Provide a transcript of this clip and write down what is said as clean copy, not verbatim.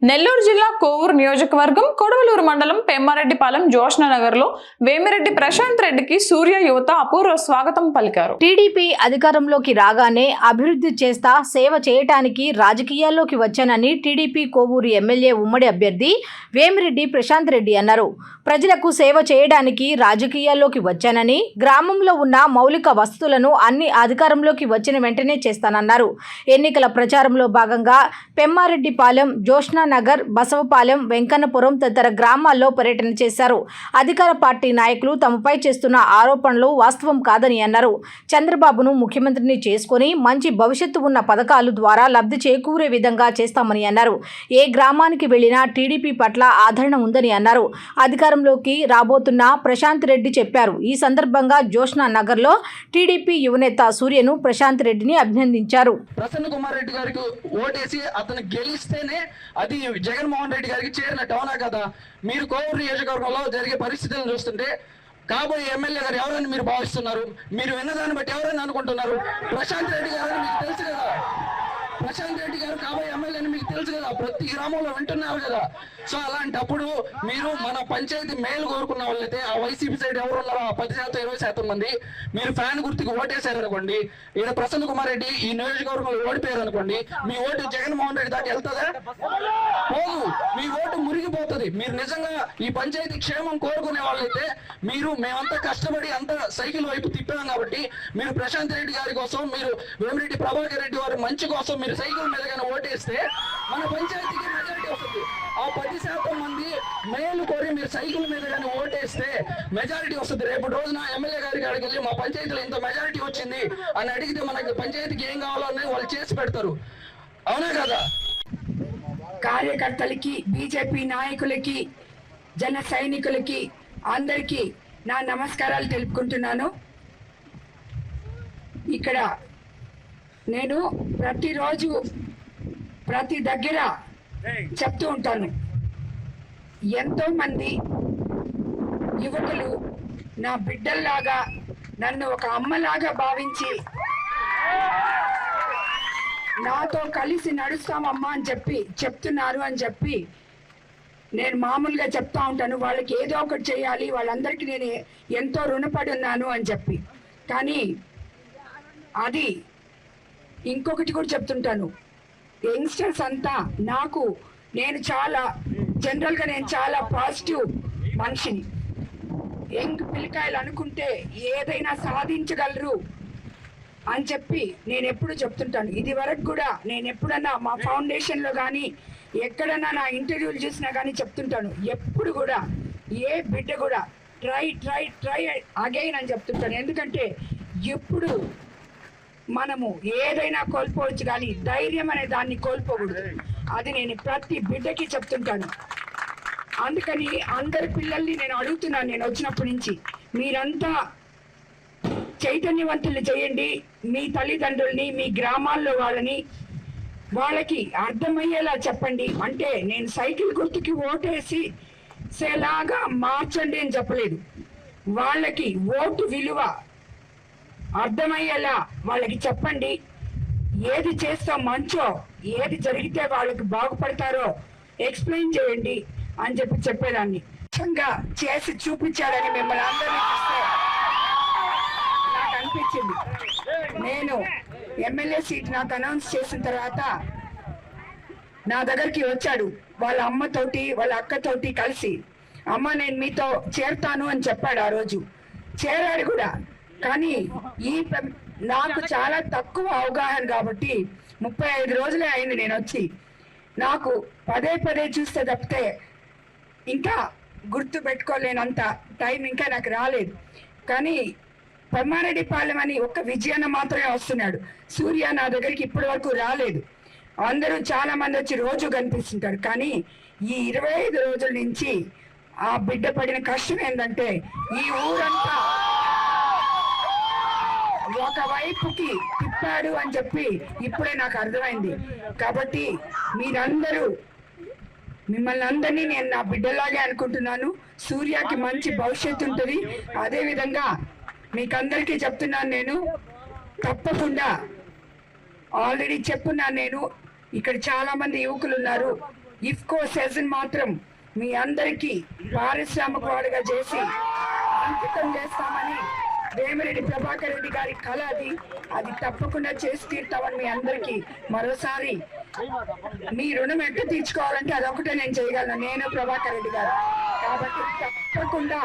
నెల్లూరు జిల్లా కోవూరు నియోజకవర్గం కొడవలూరు మండలం పెమ్మారెడ్డిపాలెం జోష్నగర్లో వేమిరెడ్డి ప్రశాంత్ రెడ్డికి సూర్య యువత అపూర్వ స్వాగతం పలికారు. టీడీపీ అధికారంలోకి రాగానే అభివృద్ధి చేస్తా సేవ చేయటానికి రాజకీయాల్లోకి వచ్చానని టీడీపీ కోవూరు ఎమ్మెల్యే ఉమ్మడి అభ్యర్థి వేమిరెడ్డి ప్రశాంత్ రెడ్డి అన్నారు. ప్రజలకు సేవ చేయడానికి రాజకీయాల్లోకి వచ్చానని, గ్రామంలో ఉన్న మౌలిక వసతులను అన్ని అధికారంలోకి వచ్చిన వెంటనే చేస్తానన్నారు. ఎన్నికల ప్రచారంలో భాగంగా పెమ్మారెడ్డిపాలెం జోష్న నగర్, బసవపాలెం, వెంకన్నపురం తదితర గ్రామాల్లో పర్యటన చేశారు. అధికార పార్టీ నాయకులు తమపై చేస్తున్న ఆరోపణలు వాస్తవం కాదని అన్నారు. చంద్రబాబును ముఖ్యమంత్రిని చేసుకుని మంచి భవిష్యత్తు ఉన్న పథకాలు ద్వారా లబ్ధి చేకూరే విధంగా చేస్తామని అన్నారు. ఏ గ్రామానికి వెళ్లినా టీడీపీ పట్ల ఆదరణ ఉందని అన్నారు. అధికారంలోకి రాబోతున్న ప్రశాంత్ రెడ్డి చెప్పారు. ఈ సందర్భంగా జోష్న నగర్లో టీడీపీ యువనేత సూర్యను ప్రశాంత్ రెడ్డిని అభినందించారు. ప్రసన్న కుమార్ రెడ్డి గారికి ఓటేసి అతను గెలిస్తేనే అది జగన్మోహన్ రెడ్డి గారికి చేరినట్టు, అవునా కదా? మీరు కోవూరు నియోజకవర్గంలో జరిగే పరిస్థితులను చూస్తుంటే కాబోయే ఎమ్మెల్యే గారు ఎవరని మీరు భావిస్తున్నారు? మీరు విన్నదాన్ని బట్టి ఎవరని అనుకుంటున్నారు? ప్రశాంత్ రెడ్డి గారు మీకు తెలుసు కదా, ప్రశాంత్ రెడ్డి గారు కాబోయే ఎమ్మెల్యే అని మీకు తెలుసు కదా, ప్రతి గ్రామంలో వింటున్నారు కదా. సో అలాంటప్పుడు మీరు మన పంచాయతీ మేలు కోరుకున్న వాళ్ళైతే ఆ వైసీపీ సైడ్ ఎవరు ఉన్నారో 10% 20% మంది మీరు ఫ్యాన్ గుర్తుకు ఓటేశారు అనుకోండి, ఈయన ప్రసన్న కుమార్ రెడ్డి ఈ నియోజకవర్గంలో ఓడిపోయారు అనుకోండి, మీ ఓటు జగన్మోహన్ రెడ్డి దాకా వెళ్తుందా? పోదు. మీ ఓటు మురిగిపోతుంది. మీరు నిజంగా ఈ పంచాయతీ క్షేమం కోరుకునే వాళ్ళైతే మేమంతా కష్టపడి అంత సైకిల్ వైపు తిప్పాం కాబట్టి మీరు ప్రశాంత్ రెడ్డి గారి కోసం, మీరు వేమిరెడ్డి ప్రభాకర్ రెడ్డి వారి మంచి కోసం మీరు సైకిల్ మీద కానీ ఓటేస్తే మన పంచాయతీకి మెజారిటీ వస్తుంది. ఆ 10% మంది మేలు కోరి మీరు సైకిల్ మీద కానీ ఓటేస్తే మెజారిటీ వస్తుంది. రేపు రోజున ఎమ్మెల్యే గారికి అడిగి వెళ్ళి మా పంచాయతీలో ఇంత మెజారిటీ వచ్చింది అని అడిగితే మనకి పంచాయతీకి ఏం కావాలో అనేది వాళ్ళు చేసి పెడతారు, అవునా కదా? కార్యకర్తలకి, బీజేపీ నాయకులకి, జన సైనికులకి అందరికీ నా నమస్కారాలు తెలుపుకుంటున్నాను. ఇక్కడ నేను ప్రతిరోజు ప్రతి దగ్గర చెప్తూ ఉంటాను, ఎంతో మంది యువకులు నా బిడ్డల్లాగా, నన్ను ఒక అమ్మలాగా భావించి నాతో కలిసి నడుస్తామమ్మా అని చెప్తున్నారు అని చెప్పి నేను మామూలుగా చెప్తా ఉంటాను. వాళ్ళకి ఏదో ఒకటి చేయాలి, వాళ్ళందరికీ నేను ఎంతో రుణపడి ఉన్నాను అని చెప్పి. కానీ అది ఇంకొకటి కూడా చెప్తుంటాను, యంగ్స్టర్స్ అంతా నేను చాలా జనరల్గా నేను చాలా పాజిటివ్ మనిషిని. యంగ్ పిల్లకాయలు అనుకుంటే ఏదైనా సాధించగలరు అని చెప్పి నేను ఎప్పుడు చెప్తుంటాను. ఇది వరకు కూడా నేను ఎప్పుడన్నా మా ఫౌండేషన్లో కానీ ఎక్కడన్నా నా ఇంటర్వ్యూలు చూసినా కానీ చెప్తుంటాను, ఎప్పుడు కూడా ఏ బిడ్డ కూడా ట్రై ట్రై ట్రై అగైన్ అని చెప్తుంటాను. ఎందుకంటే ఎప్పుడు మనము ఏదైనా కోల్పోవచ్చు కానీ ధైర్యం అనే దాన్ని కోల్పోకూడదు. అది నేను ప్రతి బిడ్డకి చెప్తుంటాను. అందుకని అందరి పిల్లల్ని నేను అడుగుతున్నాను, నేను వచ్చినప్పటి నుంచి మీరంతా చైతన్యవంతులు చేయండి. మీ తల్లిదండ్రుల్ని, మీ గ్రామాల్లో వాళ్ళకి అర్థమయ్యేలా చెప్పండి. అంటే నేను సైకిల్ గుర్తుకి ఓటేసి సేలాగా మార్చండి అని చెప్పలేదు. వాళ్ళకి ఓటు విలువ అర్థమయ్యేలా వాళ్ళకి చెప్పండి. ఏది చేస్తే మంచో, ఏది జరిగితే వాళ్ళకి బాగుపడతారో ఎక్స్ప్లెయిన్ చేయండి అని చెప్పేదాన్ని. చేసి చూపించాడని మిమ్మల్ని అందరినీ చూస్తే నాకు అనిపించింది. నేను ఎమ్మెల్యే సీట్ నాకు అనౌన్స్ చేసిన తర్వాత నా దగ్గరికి వచ్చాడు వాళ్ళ అమ్మతోటి, వాళ్ళ అక్కతోటి కలిసి, అమ్మ నేను మీతో చేరుతాను అని చెప్పాడు. ఆ రోజు చేరాడు కూడా. కానీ నాకు చాలా తక్కువ అవగాహన కాబట్టి 35 రోజులే అయింది నేను వచ్చి. నాకు పదే పదే చూస్తే తప్పితే ఇంకా గుర్తు పెట్టుకోలేనంత టైం ఇంకా నాకు రాలేదు. కానీ పెమ్మారెడ్డిపాలెం అని ఒక విజయాన్న మాత్రమే వస్తున్నాడు. సూర్య నా దగ్గరికి ఇప్పటి వరకు రాలేదు. అందరూ చాలా మంది వచ్చి రోజు కనిపిస్తుంటారు. కానీ ఈ 25 రోజుల నుంచి ఆ బిడ్డ పడిన కష్టం ఏంటంటే ఈ ఊరంతా ఒకవైపుకి తిప్పాడు అని చెప్పి ఇప్పుడే నాకు అర్థమైంది. కాబట్టి మీరందరూ, మిమ్మల్ని అందరినీ నేను నా బిడ్డలాగే అనుకుంటున్నాను. సూర్యకి మంచి భవిష్యత్తు ఉంటుంది. అదేవిధంగా మీకందరికీ చెప్తున్నాను, నేను తప్పకుండా ఆల్రెడీ చెప్పున్నాను. నేను ఇక్కడ చాలా మంది యువకులు ఉన్నారు, ఇఫ్కో సెజ్ మాత్రం మీ అందరికీ పారిశ్రామిక వాడుగా చేసి అంకితం చేస్తామని వేమిరెడ్డి ప్రభాకర్ రెడ్డి గారి కళ అది తప్పకుండా చేసి తీర్తామని మీ అందరికీ మరోసారి మీ రుణం ఎట్టు తీర్చుకోవాలంటే అదొకటే నేను చేయగలను, నేను ప్రభాకర్ రెడ్డి గారు. కాబట్టి తప్పకుండా